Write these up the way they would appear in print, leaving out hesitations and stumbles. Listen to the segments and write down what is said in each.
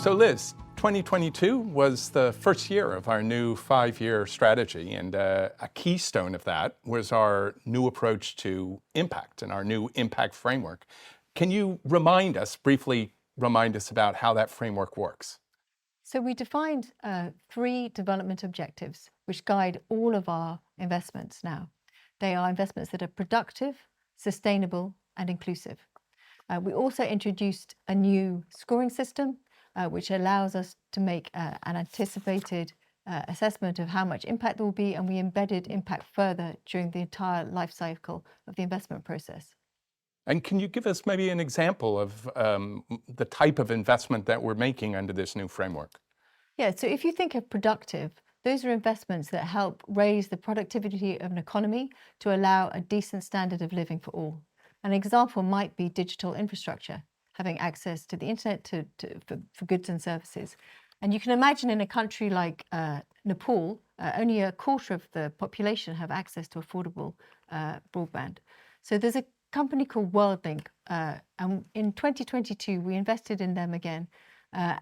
So Liz, 2022 was the first year of our new 5-year strategy, and a keystone of that was our new approach to impact and our new impact framework. Can you briefly remind us about how that framework works? So we defined 3 development objectives which guide all of our investments now. They are investments that are productive, sustainable, and inclusive. We also introduced a new scoring system which allows us to make an anticipated assessment of how much impact there will be, and we embedded impact further during the entire life cycle of the investment process. And can you give us maybe an example of the type of investment that we're making under this new framework? Yeah, so if you think of productive, those are investments that help raise the productivity of an economy to allow a decent standard of living for all. An example might be digital infrastructure, having access to the internet for goods and services. And you can imagine in a country like Nepal, only a quarter of the population have access to affordable broadband. So there's a company called WorldLink, and in 2022 we invested in them again,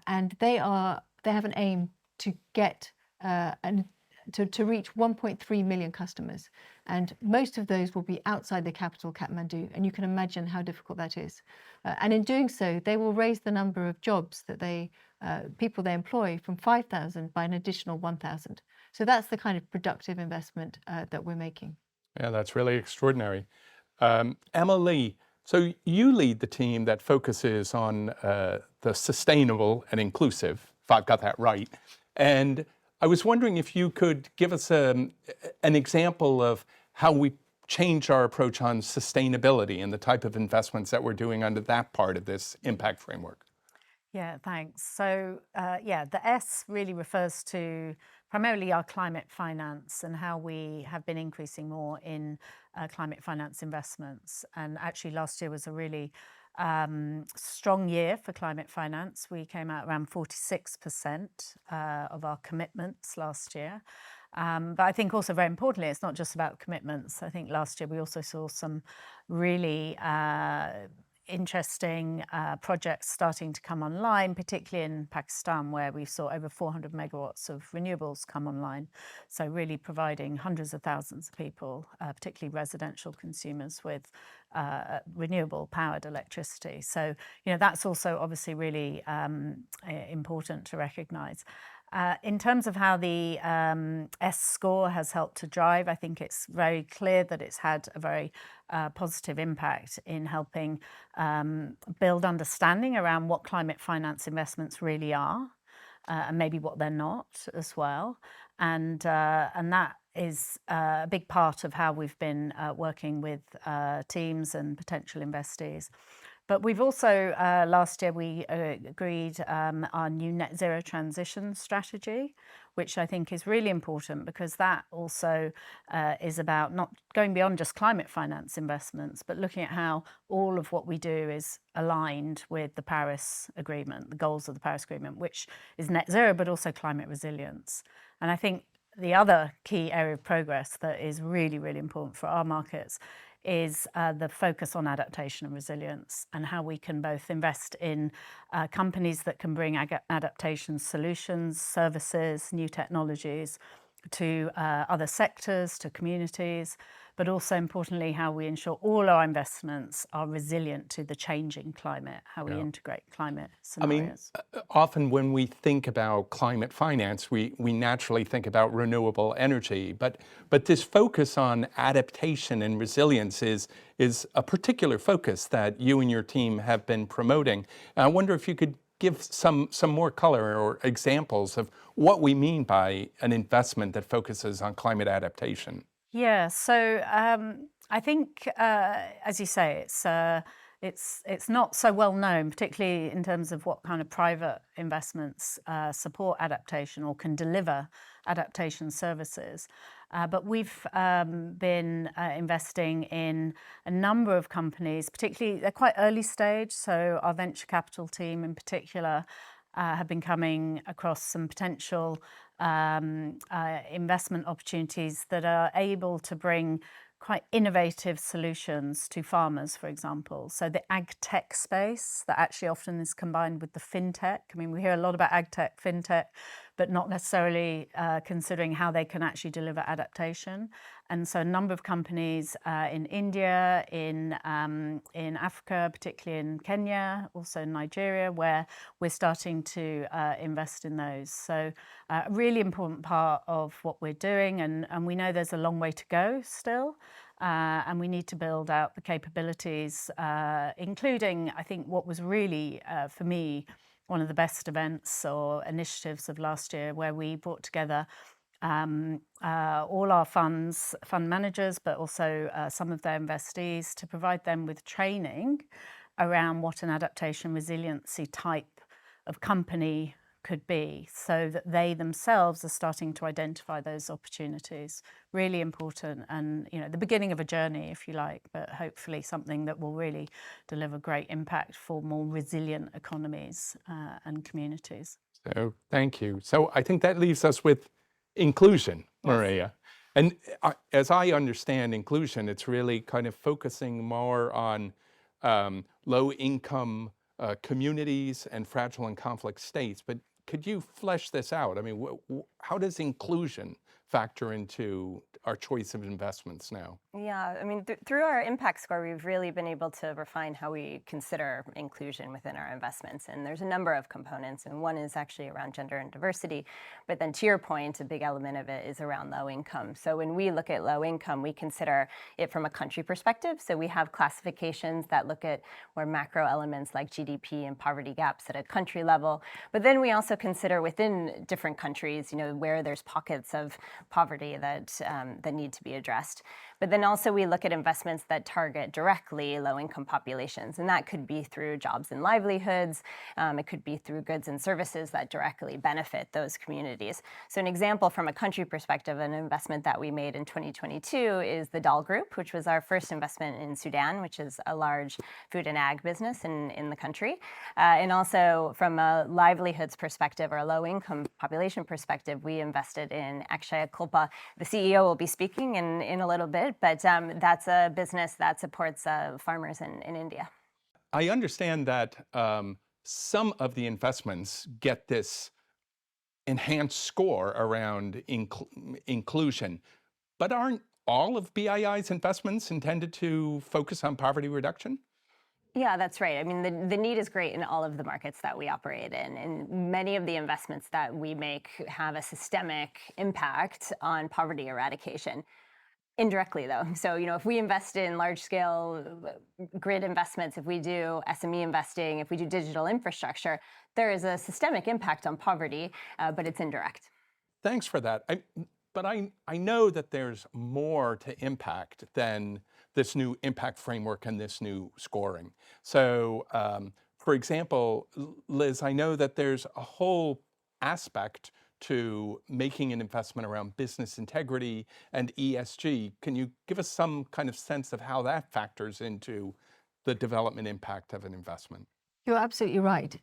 and they have an aim to get to reach 1.3 million customers, and most of those will be outside the capital, Kathmandu, and you can imagine how difficult that is. And in doing so, they will raise the number of jobs that people they employ from 5,000 by an additional 1,000. So that's the kind of productive investment that we're making. Yeah, that's really extraordinary. Amal-Lee, so you lead the team that focuses on the sustainable and inclusive, if I've got that right. And I was wondering if you could give us an example of how we change our approach on sustainability and the type of investments that we're doing under that part of this impact framework. Yeah, thanks. So the S really refers to primarily our climate finance and how we have been increasing more in climate finance investments. And actually last year was a really strong year for climate finance. We came out around 46% of our commitments last year. But I think also very importantly, it's not just about commitments. I think last year we also saw some really interesting projects starting to come online, particularly in Pakistan, where we saw over 400 megawatts of renewables come online. So really providing hundreds of thousands of people, particularly residential consumers, with renewable powered electricity. So, that's also obviously really important to recognize. In terms of how the S score has helped to drive, I think it's very clear that it's had a very positive impact in helping build understanding around what climate finance investments really are, and maybe what they're not as well. And that is a big part of how we've been working with teams and potential investees. But we've also, last year, we agreed our new net zero transition strategy, which I think is really important because that also is about not going beyond just climate finance investments, but looking at how all of what we do is aligned with the Paris Agreement, the goals of the Paris Agreement, which is net zero, but also climate resilience. And I think the other key area of progress that is really, really important for our markets is the focus on adaptation and resilience, and how we can both invest in companies that can bring adaptation solutions, services, new technologies to other sectors, to communities, but also importantly how we ensure all our investments are resilient to the changing climate, how we integrate climate scenarios. I mean, often when we think about climate finance, we naturally think about renewable energy, but this focus on adaptation and resilience is a particular focus that you and your team have been promoting. And I wonder if you could give some more color or examples of what we mean by an investment that focuses on climate adaptation. Yeah, so I think, as you say, it's not so well known, particularly in terms of what kind of private investments support adaptation or can deliver adaptation services. But we've been investing in a number of companies, particularly they're quite early stage. So our venture capital team in particular have been coming across some potential investment opportunities that are able to bring quite innovative solutions to farmers, for example. So the ag tech space that actually often is combined with the fintech. I mean, we hear a lot about ag tech, fintech, but not necessarily considering how they can actually deliver adaptation. And so a number of companies in India, in Africa, particularly in Kenya, also in Nigeria, where we're starting to invest in those. So a really important part of what we're doing, and we know there's a long way to go still. And we need to build out the capabilities, including, I think, what was really, for me, one of the best events or initiatives of last year, where we brought together all our fund managers, but also some of their investees, to provide them with training around what an adaptation resiliency type of company could be, so that they themselves are starting to identify those opportunities. Really important, and the beginning of a journey, if you like, but hopefully something that will really deliver great impact for more resilient economies and communities. So thank you. So I think that leaves us with inclusion, Maria. And as I understand inclusion, it's really kind of focusing more on low-income communities and fragile and conflict states. But could you flesh this out? I mean, how does inclusion factor into our choice of investments now? Yeah, I mean, through our impact score, we've really been able to refine how we consider inclusion within our investments. And there's a number of components, and one is actually around gender and diversity. But then to your point, a big element of it is around low income. So when we look at low income, we consider it from a country perspective. So we have classifications that look at more macro elements like GDP and poverty gaps at a country level. But then we also consider within different countries, where there's pockets of poverty that need to be addressed. But then also we look at investments that target directly low-income populations, and that could be through jobs and livelihoods. It could be through goods and services that directly benefit those communities. So an example from a country perspective, an investment that we made in 2022 is the Dal Group, which was our first investment in Sudan, which is a large food and ag business in the country. And also from a livelihoods perspective or a low-income population perspective, we invested in Akshaya Kulpa. The CEO will be speaking in a little bit, but that's a business that supports farmers in India. I understand that some of the investments get this enhanced score around inclusion, but aren't all of BII's investments intended to focus on poverty reduction? Yeah, that's right. I mean, the need is great in all of the markets that we operate in. And many of the investments that we make have a systemic impact on poverty eradication. Indirectly, though. So, if we invest in large-scale grid investments, if we do SME investing, if we do digital infrastructure, there is a systemic impact on poverty, but it's indirect. Thanks for that. But I know that there's more to impact than this new impact framework and this new scoring. So, for example, Liz, I know that there's a whole aspect to making an investment around business integrity and ESG. Can you give us some kind of sense of how that factors into the development impact of an investment? You're absolutely right.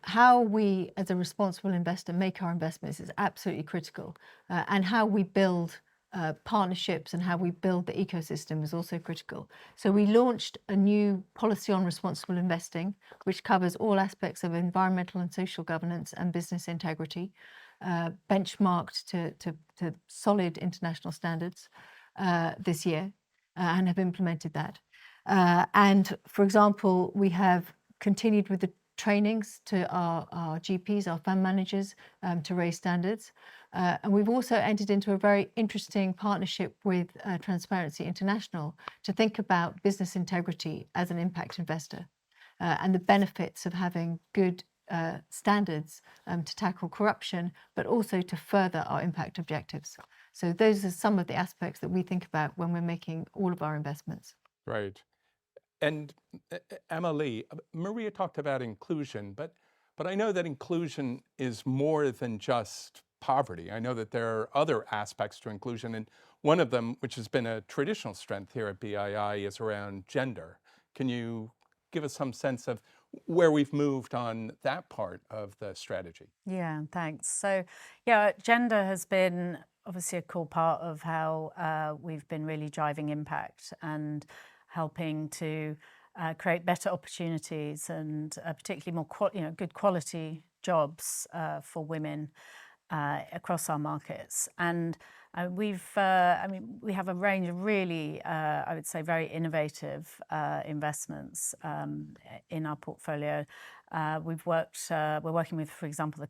How we, as a responsible investor, make our investments is absolutely critical. And how we build partnerships and how we build the ecosystem is also critical. So we launched a new policy on responsible investing, which covers all aspects of environmental and social governance and business integrity, benchmarked to solid international standards this year, and have implemented that. And for example, we have continued with the trainings to our GPs, our fund managers, to raise standards. And we've also entered into a very interesting partnership with Transparency International to think about business integrity as an impact investor and the benefits of having good standards to tackle corruption, but also to further our impact objectives. So those are some of the aspects that we think about when we're making all of our investments. Right. And Amal-Lee, Maria talked about inclusion, but I know that inclusion is more than just poverty. I know that there are other aspects to inclusion, and one of them, which has been a traditional strength here at BII, is around gender. Can you give us some sense of where we've moved on that part of the strategy? Yeah, thanks. So, yeah, gender has been obviously a core part of how we've been really driving impact and helping to create better opportunities and particularly more good quality jobs for women across our markets. And we have a range of really, I would say, very innovative investments in our portfolio. We're working with, for example, the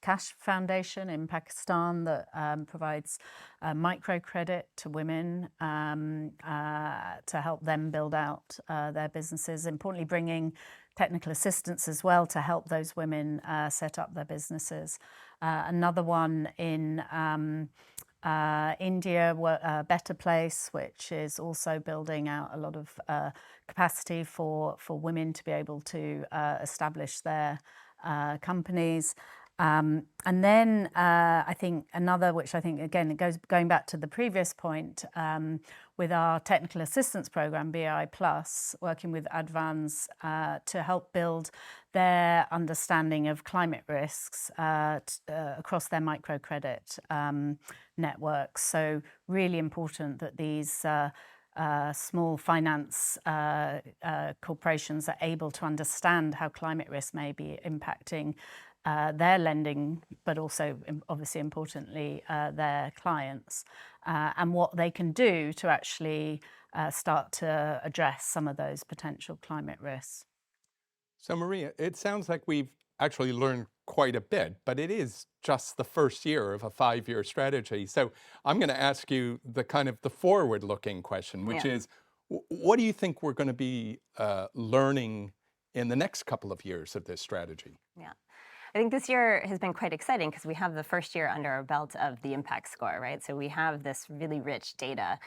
Cash Foundation in Pakistan that provides microcredit to women to help them build out their businesses. Importantly, bringing technical assistance as well to help those women set up their businesses. Another one in India, Better Place, which is also building out a lot of capacity for women to be able to establish their companies. And then I think another, which I think, again, going back to the previous point, with our technical assistance program, BI Plus, working with Advans to help build their understanding of climate risks across their microcredit networks. So really important that these small finance corporations are able to understand how climate risk may be impacting their lending, but also, obviously importantly, their clients, and what they can do to actually start to address some of those potential climate risks. So Maria, it sounds like we've actually learned quite a bit, but it is just the first year of a 5-year strategy. So I'm going to ask you the kind of the forward-looking question, which is, what do you think we're going to be learning in the next couple of years of this strategy? Yeah. I think this year has been quite exciting because we have the first year under our belt of the impact score, right? So we have this really rich data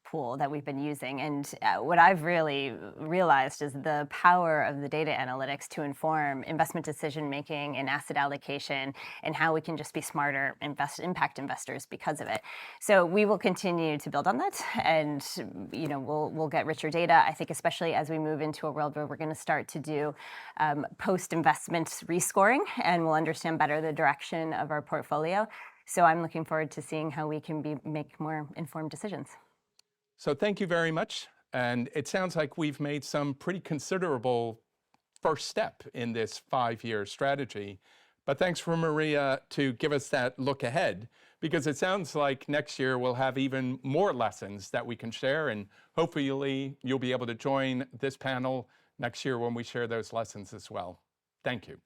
pool that we've been using. And what I've really realized is the power of the data analytics to inform investment decision making and asset allocation and how we can just be smarter impact investors because of it. So we will continue to build on that, and we'll get richer data. I think especially as we move into a world where we're going to start to do post-investment rescoring, and we'll understand better the direction of our portfolio. So I'm looking forward to seeing how we can make more informed decisions. So thank you very much. And it sounds like we've made some pretty considerable first step in this 5-year strategy. But thanks for Maria to give us that look ahead, because it sounds like next year we'll have even more lessons that we can share. And hopefully you'll be able to join this panel next year when we share those lessons as well. Thank you.